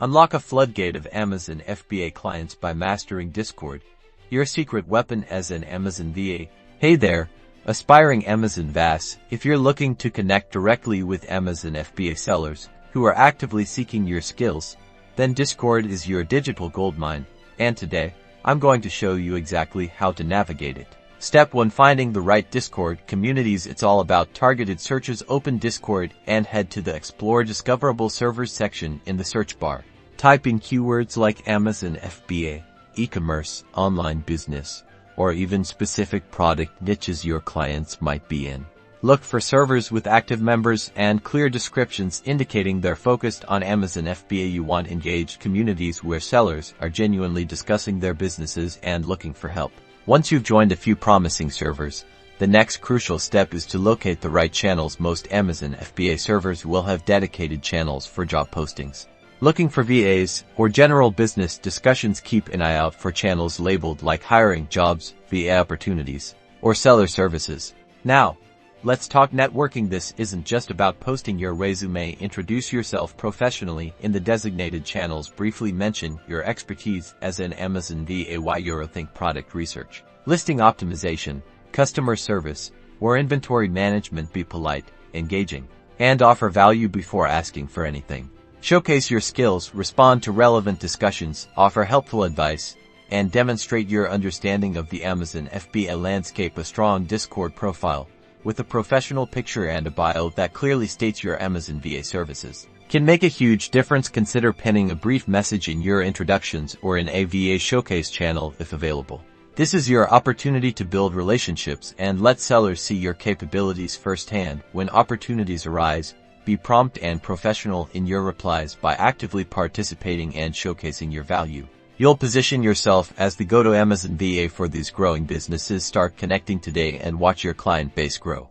Unlock a floodgate of Amazon FBA clients by mastering Discord, your secret weapon as an Amazon VA. Hey there, aspiring Amazon VAS. If you're looking to connect directly with Amazon FBA sellers who are actively seeking your skills, then Discord is your digital goldmine. And today, I'm going to show you exactly how to navigate it. Step 1. Finding the right Discord communities. It's all about targeted searches. Open Discord and head to the Explore Discoverable Servers section in the search bar. Type in keywords like Amazon FBA, e-commerce, online business, or even specific product niches your clients might be in. Look for servers with active members and clear descriptions indicating they're focused on Amazon FBA. You want engaged communities where sellers are genuinely discussing their businesses and looking for help. Once you've joined a few promising servers, the next crucial step is to locate the right channels. Most Amazon FBA servers will have dedicated channels for job postings. Looking for VAs or general business discussions. Keep an eye out for channels labeled like hiring, jobs, VA opportunities, or seller services. Now, let's talk networking. This isn't just about posting your resume. Introduce yourself professionally in the designated channels. Briefly mention your expertise as an Amazon VA, why you think product research, listing optimization, customer service, or inventory management. Be polite, engaging, and offer value before asking for anything. Showcase your skills, respond to relevant discussions, offer helpful advice, and demonstrate your understanding of the Amazon FBA landscape. A strong Discord profile with a professional picture and a bio that clearly states your Amazon VA services can make a huge difference. Consider penning a brief message in your introductions or in a VA showcase channel if available. This is your opportunity to build relationships and let sellers see your capabilities firsthand. When opportunities arise, be prompt and professional in your replies. By actively participating and showcasing your value, you'll position yourself as the go-to Amazon VA for these growing businesses. Start connecting today and watch your client base grow.